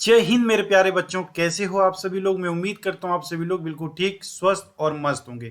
जय हिंद मेरे प्यारे बच्चों, कैसे हो आप सभी लोग। मैं उम्मीद करता हूं आप सभी लोग बिल्कुल ठीक, स्वस्थ और मस्त होंगे।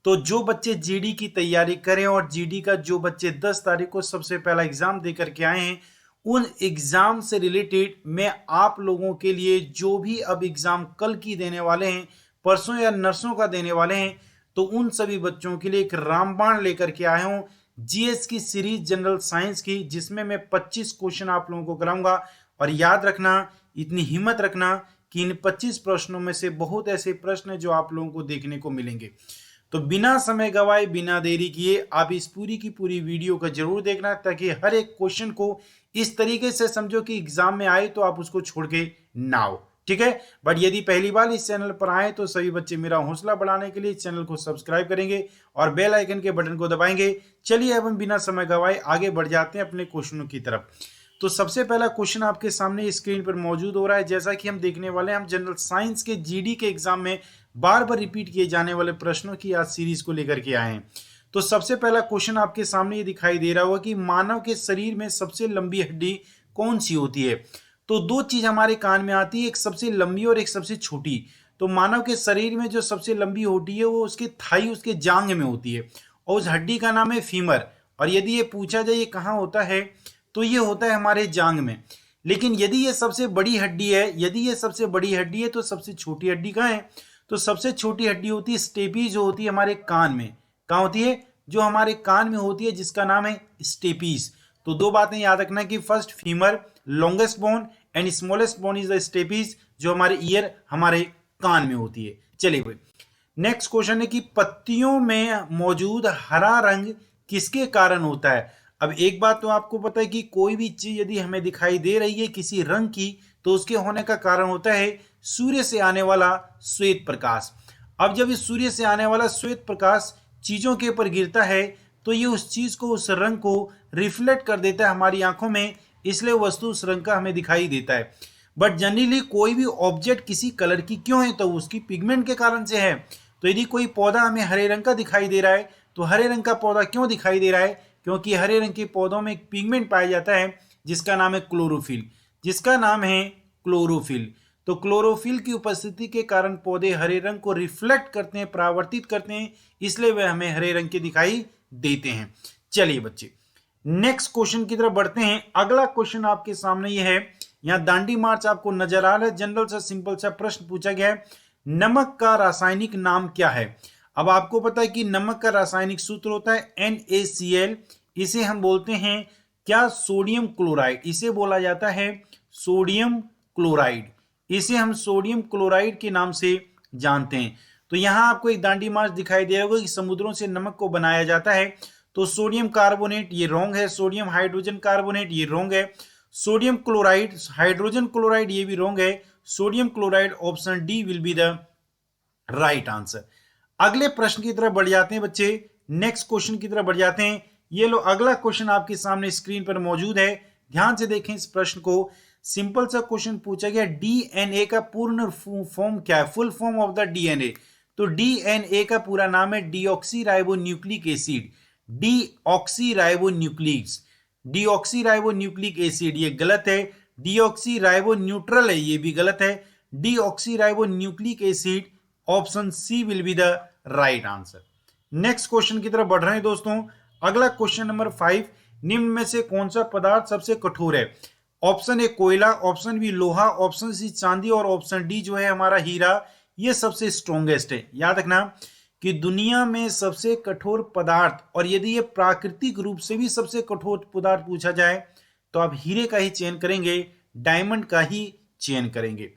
तो जो बच्चे जीडी की तैयारी करें और जीडी का जो बच्चे 10 तारीख को सबसे पहला एग्जाम दे करके आए हैं, उन एग्जाम से रिलेटेड मैं आप लोगों के लिए जो भी अब एग्जाम कल की देने वाले हैं, परसों या नरसों का देने वाले हैं, तो उन सभी बच्चों के लिए एक रामबाण लेकर के आया हूं जीएस की सीरीज जनरल साइंस की, जिसमें मैं 25 क्वेश्चन आप लोगों को कराऊंगा। और याद रखना, इतनी हिम्मत रखना कि इन 25 प्रश्नों में से बहुत ऐसे प्रश्न हैं जो आप लोगों को देखने को मिलेंगे। तो बिना समय गवाए, बिना देरी किए आप इस पूरी की पूरी वीडियो को जरूर देखना, ताकि हर एक क्वेश्चन को इस तरीके से समझो कि एग्जाम में आए तो आप उसको छोड़ के ना हो। ठीक है। बट यदि पहली बार इस चैनल पर आए तो सभी बच्चे मेरा हौसला बढ़ाने के लिए इस चैनल को सब्सक्राइब करेंगे और बेल आइकन के बटन को दबाएंगे। चलिए अब हम बिना समय गवाए आगे बढ़ जाते हैं अपने क्वेश्चनों की तरफ। तो सबसे पहला क्वेश्चन आपके सामने स्क्रीन पर मौजूद हो रहा है। जैसा कि हम देखने वाले हैं, हम जनरल साइंस के जीडी के एग्जाम में बार बार रिपीट किए जाने वाले प्रश्नों की आज सीरीज को लेकर के आए हैं। तो सबसे पहला क्वेश्चन आपके सामने ये दिखाई दे रहा होगा कि मानव के शरीर में सबसे लंबी हड्डी कौन सी होती है। तो दो चीज हमारे कान में आती है, एक सबसे लंबी और एक सबसे छोटी। तो मानव के शरीर में जो सबसे लंबी हड्डी है वो उसके थाई, उसके जांग में होती है, और उस हड्डी का नाम है फीमर। और यदि ये पूछा जाए ये कहाँ होता है, तो ये होता है हमारे जांग में। लेकिन यदि ये सबसे बड़ी हड्डी है, तो सबसे छोटी हड्डी कहाँ है? तो सबसे छोटी हड्डी होती है स्टेपीज, जो होती है हमारे कान में। कहाँ होती है? जो हमारे कान में होती है, जिसका नाम है स्टेपीज। तो दो बातें याद रखना कि first femur longest bone and smallest bone is the stapes, जो हमारे ईयर, हमारे कान में होती है। चलिए भाई, नेक्स्ट क्वेश्चन है कि पत्तियों में मौजूद हरा रंग किसके कारण होता है। अब एक बात तो आपको पता है कि कोई भी चीज यदि हमें दिखाई दे रही है किसी रंग की, तो उसके होने का कारण होता है सूर्य से आने वाला श्वेत प्रकाश। अब जब इस सूर्य से आने वाला श्वेत प्रकाश चीजों के ऊपर गिरता है, तो ये उस चीज को, उस रंग को रिफ्लेक्ट कर देता है हमारी आंखों में, इसलिए वस्तु उस रंग का हमें दिखाई देता है। बट जनरली कोई भी ऑब्जेक्ट किसी कलर की क्यों है, तो उसकी पिगमेंट के कारण से है। तो यदि कोई पौधा हमें हरे रंग का दिखाई दे रहा है, तो हरे रंग का पौधा क्यों दिखाई दे रहा है? क्योंकि हरे रंग के पौधों में एक पिगमेंट पाया जाता है जिसका नाम है क्लोरोफिल, तो क्लोरोफिल की उपस्थिति के कारण पौधे हरे रंग को रिफ्लेक्ट करते हैं, परावर्तित करते हैं, इसलिए वे हमें हरे रंग के दिखाई देते हैं। चलिए बच्चे, नेक्स्ट क्वेश्चन की तरफ बढ़ते हैं। अगला क्वेश्चन आपके सामने ये है, यहाँ दांडी मार्च आपको नजर आ रहा है। जनरल सा सिंपल सा प्रश्न पूछा गया है, नमक का रासायनिक नाम क्या है। अब आपको पता है कि नमक का रासायनिक सूत्र होता है NaCl। इसे हम बोलते हैं क्या? Sodium chloride. इसे बोला जाता है सोडियम क्लोराइड। इसे हम सोडियम क्लोराइड के नाम से जानते हैं। तो यहां आपको एक दांडी मार्च दिखाई दे होगा कि समुद्रों से नमक को बनाया जाता है। तो सोडियम कार्बोनेट ये रॉन्ग है, सोडियम हाइड्रोजन कार्बोनेट ये रॉन्ग है, सोडियम क्लोराइड, हाइड्रोजन क्लोराइड ये भी रॉन्ग है। Sodium chloride option D will be the right answer. अगले प्रश्न की तरफ बढ़ जाते हैं बच्चे, नेक्स्ट क्वेश्चन की तरफ बढ़ जाते हैं। ये लो, अगला क्वेश्चन आपके सामने स्क्रीन पर मौजूद है, ध्यान से देखें इस प्रश्न को। सिंपल सा क्वेश्चन पूछा गया, डीएनए का पूर्ण फॉर्म क्या है, full form of the DNA. तो डीएनए का पूरा नाम है deoxyribonucleic acid. Deoxy ribo nucleic acid ये गलत है। डीऑक्सी राइबो न्यूट्रल है, ये भी गलत है। Deoxyribonucleic acid option C will be the right answer. Next question की तरफ बढ़ रहे हैं दोस्तों। अगला क्वेश्चन नंबर 5, निम्न में से कौन सा पदार्थ सबसे कठोर है। ऑप्शन ए कोयला, ऑप्शन बी लोहा, ऑप्शन सी चांदी और ऑप्शन डी जो है हमारा हीरा, ये सबसे स्ट्रॉन्गेस्ट है। याद रखना कि दुनिया में सबसे कठोर पदार्थ, और यदि ये प्राकृतिक रूप से भी सबसे कठोर पदार्थ पूछा जाए तो आप हीरे का ही चयन करेंगे, डायमंड का ही चयन करेंगे।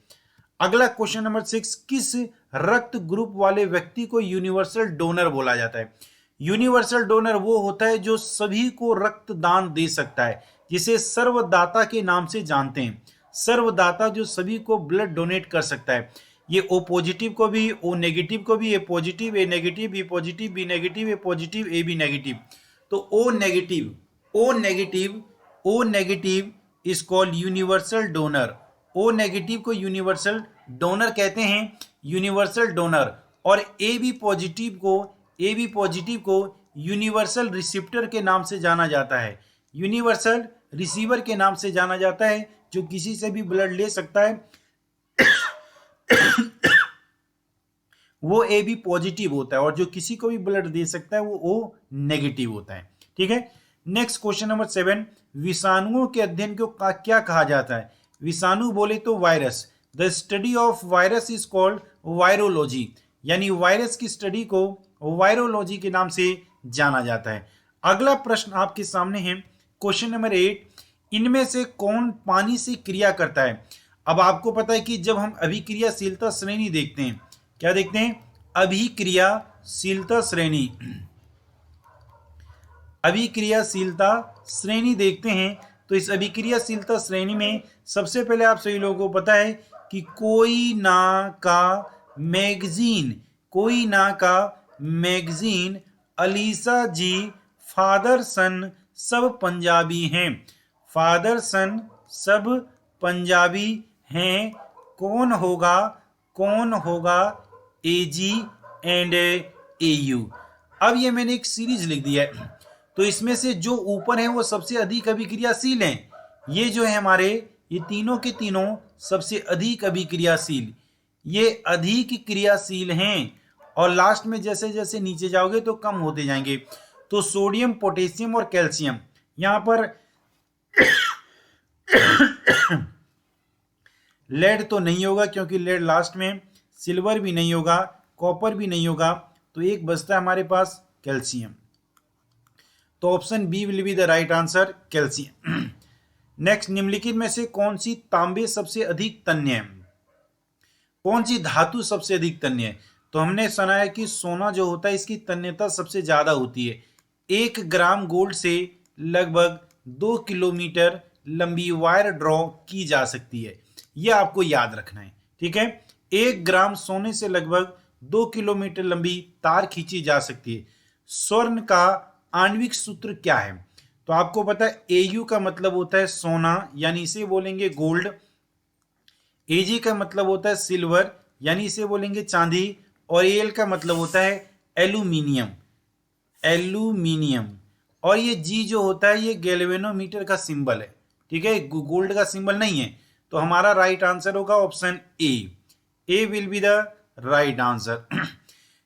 अगला क्वेश्चन नंबर 6, किस रक्त ग्रुप वाले व्यक्ति को यूनिवर्सल डोनर बोला जाता है। यूनिवर्सल डोनर वो होता है जो सभी को रक्तदान दे सकता है, जिसे सर्वदाता के नाम से जानते हैं। सर्वदाता जो सभी को ब्लड डोनेट कर सकता है। ये ओ पॉजिटिव को भी, ओ नेगेटिव को भी, A positive, A negative, B positive, B negative, A positive, A B negative. तो O negative is called universal donor. O negative को यूनिवर्सल डोनर कहते हैं, यूनिवर्सल डोनर। और ए बी पॉजिटिव को यूनिवर्सल रिसिप्टर के नाम से जाना जाता है। यूनिवर्सल रिसीवर के नाम से जाना जाता है, जो किसी से भी ब्लड ले सकता है वो ए बी पॉजिटिव होता है, और जो किसी को भी ब्लड दे सकता है वो ओ नेगेटिव होता है। ठीक है। नेक्स्ट क्वेश्चन नंबर 7, विषाणुओं के अध्ययन को क्या कहा जाता है? विषाणु बोले तो virus, the study of virus is called virology, यानी वायरस की स्टडी को वायरोलॉजी के नाम से जाना जाता है। अगला प्रश्न आपके सामने है क्वेश्चन नंबर 8, इनमें से कौन पानी से क्रिया करता है? अब आपको पता है कि जब हम अभिक्रियाशीलता श्रेणी देखते हैं, क्या देखते हैं? अभिक्रियाशीलता श्रेणी, अभिक्रियाशीलता श्रेणी देखते हैं, तो इस अभिक्रियाशीलता श्रेणी में सबसे पहले आप सभी लोगों को पता है कि कोयना का मैगजीन, अलीसा जी, फादर सन सब पंजाबी हैं। फादर सन सब पंजाबी हैं। कौन होगा एजी एंड एयू। अब ये मैंने एक सीरीज लिख दिया है, तो इसमें से जो ऊपर है वो सबसे अधिक अभिक्रियाशील हैं। ये जो है हमारे, ये तीनों के तीनों सबसे अधिक अभिक्रियाशील, ये अधिक क्रियाशील हैं, और लास्ट में जैसे जैसे नीचे जाओगे तो कम होते जाएंगे। तो सोडियम, पोटेशियम और कैल्शियम, यहाँ पर लेड तो नहीं होगा क्योंकि लेड लास्ट में, सिल्वर भी नहीं होगा, कॉपर भी नहीं होगा, तो एक बचता है हमारे पास कैल्शियम। तो option B will be the right answer, calcium. Next, निम्नलिखित में से कौन सी तांबे सबसे अधिक तन्य है? कौन सी धातु सबसे अधिक तन्य है? तो हमने सुना है कि सोना जो होता है इसकी तन्यता सबसे ज्यादा होती है। 1 ग्राम गोल्ड से लगभग 2 किलोमीटर लंबी वायर ड्रॉ की जा सकती है, यह आपको याद रखना है। ठीक है, 1 ग्राम सोने से लगभग 2 किलोमीटर लंबी तार खींची जा सकती है। स्वर्ण का आणविक सूत्र क्या है? तो आपको पता है एयू का मतलब होता है सोना, यानी इसे बोलेंगे गोल्ड। एजी का मतलब होता है सिल्वर, यानी इसे बोलेंगे चांदी। और एल का मतलब होता है एल्यूमिनियम, और ये जी जो होता है ये गैल्वेनोमीटर का सिंबल है। ठीक है, गोल्ड का सिंबल नहीं है। तो हमारा राइट आंसर होगा option A will be the right answer.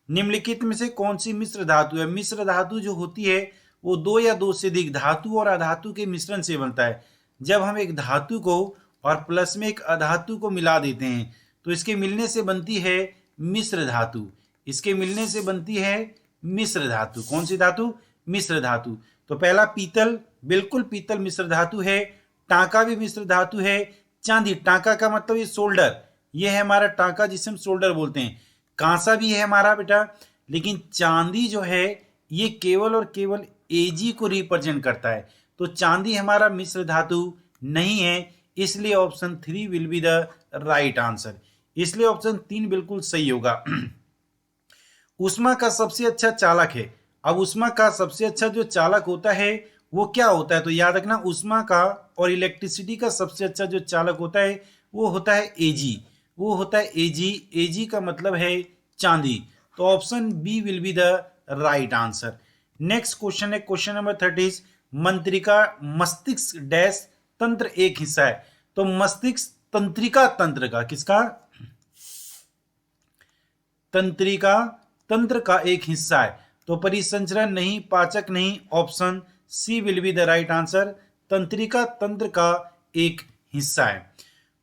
निम्नलिखित में से कौन सी मिश्र धातु है? मिश्र धातु जो होती है वो 2 या 2 से अधिक धातु और अधातु के मिश्रण से बनता है। जब हम एक धातु को और प्लस में एक अधातु को मिला देते हैं तो इसके मिलने से बनती है मिश्र धातु। इसके मिलने से बनती है मिश्र धातु। कौन सी धातु? मिश्र धातु। तो पहला पीतल, बिल्कुल पीतल मिश्र धातु है। टांका भी मिश्र धातु है। चांदी, टांका का मतलब ये शोल्डर, ये है हमारा टांका जिसे हम शोल्डर बोलते हैं। कांसा भी है हमारा बेटा, लेकिन चांदी जो है ये केवल और केवल एजी को रिप्रेजेंट करता है। तो चांदी हमारा मिश्र धातु नहीं है, इसलिए option 3 will be the right answer. इसलिए ऑप्शन 3 बिल्कुल सही होगा। उष्मा का सबसे अच्छा चालक है। अब उष्मा का सबसे अच्छा जो चालक होता है वो क्या होता है? तो याद रखना, उष्मा का और इलेक्ट्रिसिटी का सबसे अच्छा जो चालक होता है वो होता है एजी, वो होता है एजी। एजी का मतलब है चांदी। तो option B will be the right answer. Next question है क्वेश्चन नंबर 30, मस्तिष्क डैश तंत्र एक हिस्सा है। तो मस्तिष्क तंत्रिका तंत्र का, किसका? तंत्रिका तंत्र का एक हिस्सा है। तो परिसंचरण नहीं, पाचक नहीं, option C will be the right answer. तंत्रिका तंत्र का एक हिस्सा है।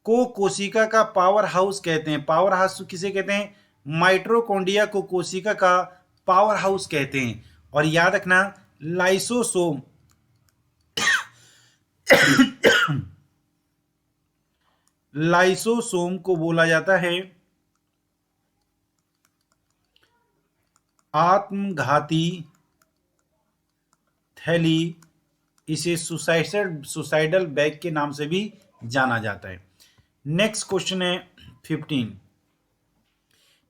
को कोशिका का पावर हाउस कहते हैं। पावर हाउस किसे कहते हैं? माइटोकॉन्ड्रिया को कोशिका का पावर हाउस कहते हैं। और याद रखना, लाइसोसोम लाइसोसोम को बोला जाता है आत्मघाती थैली। इसे सुसाइडल बैग के नाम से भी जाना जाता है। नेक्स्ट क्वेश्चन है 15,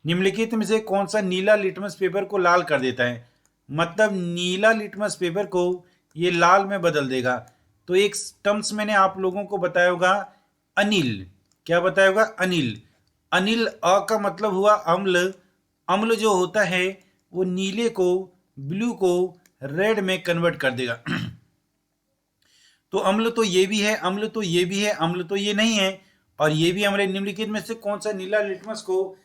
निम्नलिखित में से कौन सा नीला लिटमस पेपर को लाल कर देता है? मतलब नीला लिटमस पेपर को ये लाल में बदल देगा। तो एक टर्म्स मैंने आप लोगों को बताया होगा, अनिल। क्या बताया होगा? अनिल। अनिल, अ का मतलब हुआ अम्ल। अम्ल जो होता है वो नीले को, ब्लू को रेड में कन्वर्ट कर देगा। तो अम्ल तो ये भी है, अम्ल तो ये भी है, अम्ल तो ये नहीं है, और ये भी हमारे निम्नलिखित में से कौन सा नीला लिटमस को,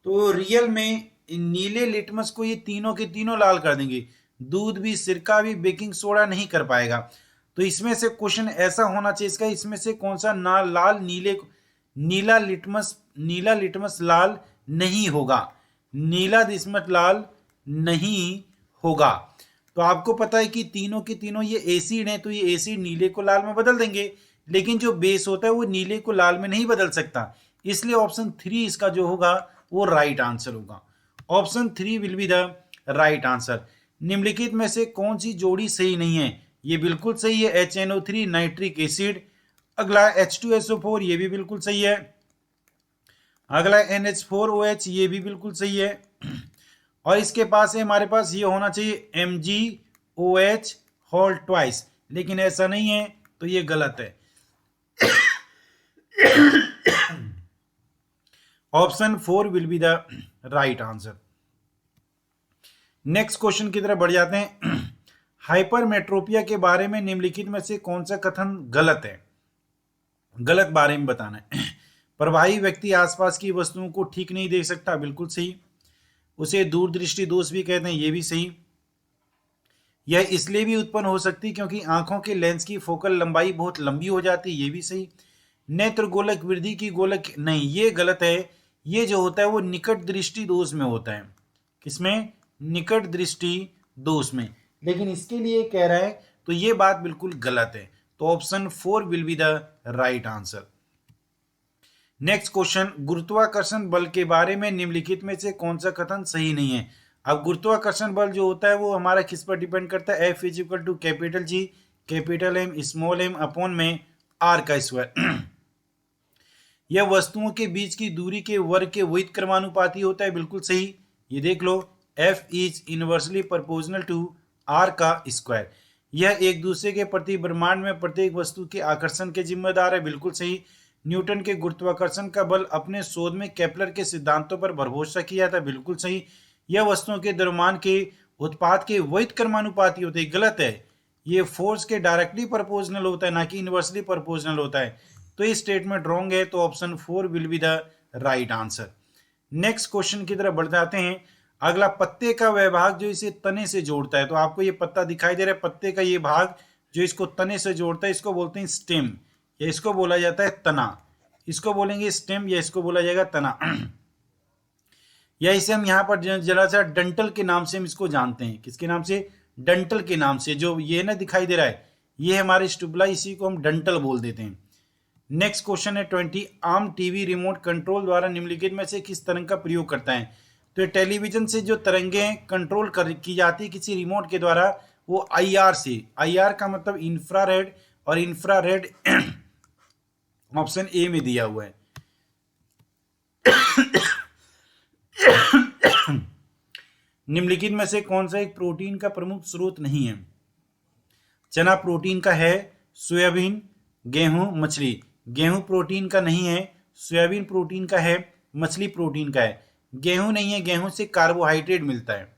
तो रियल में नीले लिटमस को ये तीनों के तीनों लाल कर देंगे। दूध भी, सिरका भी, बेकिंग सोडा नहीं कर पाएगा। तो इसमें से क्वेश्चन ऐसा होना चाहिए इसका, इसमें से कौन सा ना लाल नीले, नीला लिटमस लाल नहीं होगा, नीला लिटमस लाल नहीं होगा। तो आपको पता है कि तीनों के तीनों ये एसिड हैं, तो ये एसिड नीले को लाल में बदल देंगे, लेकिन जो बेस होता है वो नीले को लाल में नहीं बदल सकता, इसलिए ऑप्शन 3 इसका जो होगा वो राइट आंसर होगा। Option 3 will be the right answer. निम्नलिखित में से कौन सी जोड़ी सही नहीं है, ये बिल्कुल सही है, HNO3 नाइट्रिक एसिड। अगला H2SO4 ये भी बिल्कुल सही है। अगला NH4OH ये भी बिल्कुल सही है। और इसके पास है, हमारे पास ये होना चाहिए MgOH होल ट्वाइस, लेकिन ऐसा नहीं है, तो ये गलत है। Option 4 will be the right answer. Next question की तरफ बढ़ जाते हैं। हाइपरमेट्रोपिया के बारे में निम्नलिखित में से कौन सा कथन गलत है, गलत बारे में बताना है। प्रवाही व्यक्ति आसपास की वस्तुओं को ठीक नहीं देख सकता, बिल्कुल सही। उसे दूरदृष्टि दोष भी कहते हैं, ये भी सही। यह इसलिए भी उत्पन्न हो सकती क्योंकि आंखों के लेंस की फोकल लंबाई बहुत लंबी हो जाती, ये भी सही। नेत्र गोलक वृद्धि की गोलक, नहीं ये गलत है। ये जो होता है वो निकट दृष्टि दोष में होता है, किसमें, निकट दृष्टि दोष में, लेकिन इसके लिए कह रहा है, तो ये बात बिल्कुल गलत है। तो option 4 will be the right answer. Next question, गुरुत्वाकर्षण बल के बारे में निम्नलिखित में से कौन सा कथन सही नहीं है। अब गुरुत्वाकर्षण बल जो होता है वो हमारा किस पर डिपेंड करता है, F is equal to capital G capital M small m upon में R का स्क्वायर। यह वस्तुओं के बीच की दूरी के वर्ग के विहित क्रमानुपाती होता है, बिल्कुल सही। ये देख लो, F is inversely proportional to R का स्क्वायर। यह एक दूसरे के प्रति ब्रह्मांड में प्रत्येक वस्तु के आकर्षण के जिम्मेदार है, बिल्कुल सही। न्यूटन के गुरुत्वाकर्षण का बल अपने शोध में केपलर के सिद्धांतों पर भरोसा किया था, बिल्कुल सही। यह वस्तुओं के द्रव्यमान के उत्पाद के विहित क्रमानुपाती होते हैं, गलत है। ये फोर्स के डायरेक्टली प्रोपोर्शनल होता है, ना कि इनवर्सली प्रोपोर्शनल होता है। तो ये स्टेटमेंट रॉन्ग है, तो option 4 will be the right answer. Next question की तरफ बढ़ जाते हैं। अगला, पत्ते का वह भाग जो इसे तने से जोड़ता है। तो आपको ये पत्ता दिखाई दे रहा है, पत्ते का ये भाग जो इसको तने से जोड़ता है, इसको बोलते हैं स्टेम, या इसको बोला जाता है तना। इसको बोलेंगे स्टेम, या इसको बोला जाएगा तना। या इसे हम यहाँ पर जरा सा डंटल के नाम से हम इसको जानते हैं, किसके नाम से, डंटल के नाम से। जो ये ना दिखाई दे रहा है, ये हमारे स्टुबला, इसी को हम डंटल बोल देते हैं। नेक्स्ट क्वेश्चन है 20, आम टीवी रिमोट कंट्रोल द्वारा निम्नलिखित में से किस तरंग का प्रयोग करता है। तो टेलीविजन से जो तरंगें कंट्रोल की जाती है किसी रिमोट के द्वारा, वो IR से, IR का मतलब इंफ्रारेड, और इंफ्रारेड ऑप्शन ए में दिया हुआ है। निम्नलिखित में से कौन सा एक प्रोटीन का प्रमुख स्रोत नहीं है। चना प्रोटीन का है, सोयाबीन, गेहूं, मछली। गेहूं प्रोटीन का नहीं है, सोयाबीन प्रोटीन का है, मछली प्रोटीन का है। गेहूं नहीं है, गेहूं से कार्बोहाइड्रेट मिलता है,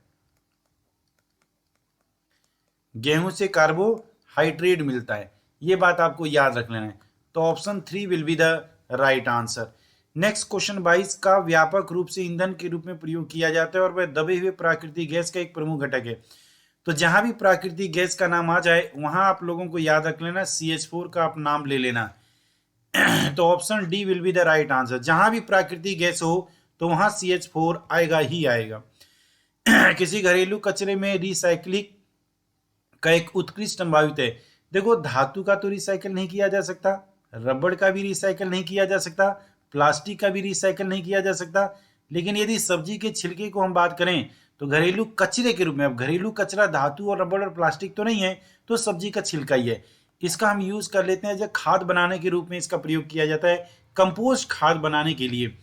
गेहूं से कार्बोहाइड्रेट मिलता है, ये बात आपको याद रख लेना है। तो option 3 will be the right answer. Next question 22, का व्यापक रूप से ईंधन के रूप में प्रयोग किया जाता है और वह दबे हुए प्राकृतिक गैस का एक प्रमुख घटक है। तो जहां भी प्राकृतिक गैस का नाम आ जाए वहां आप लोगों को याद रख लेना, CH4 का आप नाम ले लेना। तो option D will be the right answer. जहां भी प्राकृतिक गैस हो तो वहां CH4 आएगा ही आएगा। किसी घरेलू कचरे में रिसाइक्लिंग का एक उत्कृष्ट संभावित है। देखो, धातु का तो रिसाइकल नहीं किया जा सकता, रबड़ का भी रिसाइकल नहीं किया जा सकता, प्लास्टिक का भी रिसाइकल नहीं किया जा सकता, लेकिन यदि सब्जी के छिलके को हम बात करें तो घरेलू कचरे के रूप में, अब घरेलू कचरा धातु और रबड़ और प्लास्टिक तो नहीं है, तो सब्जी का छिलका ही है, इसका हम यूज कर लेते हैं, जब खाद बनाने के रूप में इसका प्रयोग किया जाता है, कंपोस्ट खाद बनाने के लिए।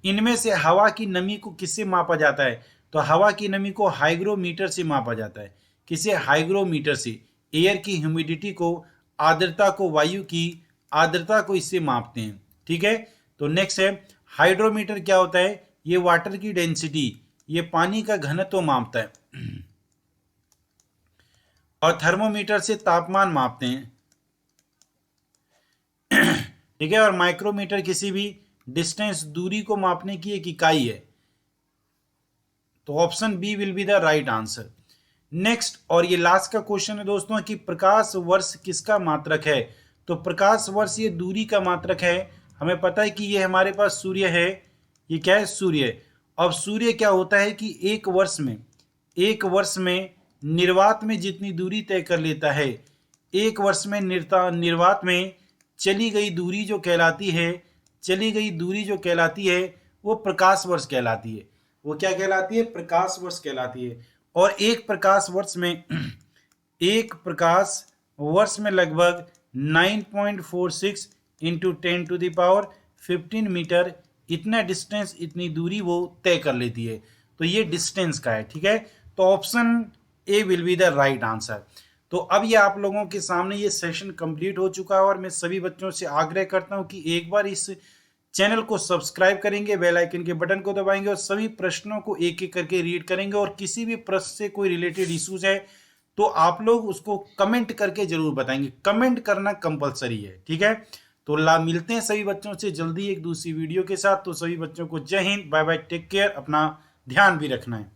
इनमें से हवा की नमी को किससे मापा जाता है। तो हवा की नमी को हाइग्रोमीटर से मापा जाता है। किसे, हाइग्रोमीटर से। एयर की ह्यूमिडिटी को, आर्द्रता को, वायु की आर्द्रता को इससे मापते हैं, ठीक है। तो नेक्स्ट है, हाइड्रोमीटर क्या होता है, ये वाटर की डेंसिटी, ये पानी का घनत्व मापता है। और थर्मोमीटर से तापमान मापते हैं। ठीक है, और माइक्रोमीटर किसी भी डिस्टेंस दूरी को मापने की एक इकाई है। तो option B will be the right answer. Next और ये लास्ट का क्वेश्चन है दोस्तों कि प्रकाश वर्ष किसका मात्रक है। तो प्रकाश वर्ष ये दूरी का मात्रक है। हमें पता है कि ये हमारे पास सूर्य है, ये क्या है, सूर्य। अब सूर्य क्या होता है कि एक वर्ष में निर्वात में जितनी दूरी तय कर लेता है, एक वर्ष में निर्वात में चली गई दूरी जो कहलाती है वो प्रकाश वर्ष कहलाती है। वो क्या कहलाती है, प्रकाश वर्ष कहलाती है। और एक प्रकाश वर्ष में एक प्रकाश वर्ष में लगभग 9.46 इंटू 10⁻15 मीटर इतना डिस्टेंस, इतनी दूरी वो तय कर लेती है। तो ये डिस्टेंस का है। ठीक है, तो option A will be the right answer. तो अब ये आप लोगों के सामने ये सेशन कंप्लीट हो चुका है और मैं सभी बच्चों से आग्रह करता हूं कि एक बार इस चैनल को सब्सक्राइब करेंगे, बेल आइकन के बटन को दबाएंगे और सभी प्रश्नों को एक एक करके रीड करेंगे। और किसी भी प्रश्न से कोई रिलेटेड इश्यूज है तो आप लोग उसको कमेंट करके जरूर बताएंगे। कमेंट करना कंपलसरी है। ठीक है, तो मिलते हैं सभी बच्चों से जल्दी एक दूसरी वीडियो के साथ। तो सभी बच्चों को जय Hind, bye bye, take care, अपना ध्यान भी रखना है।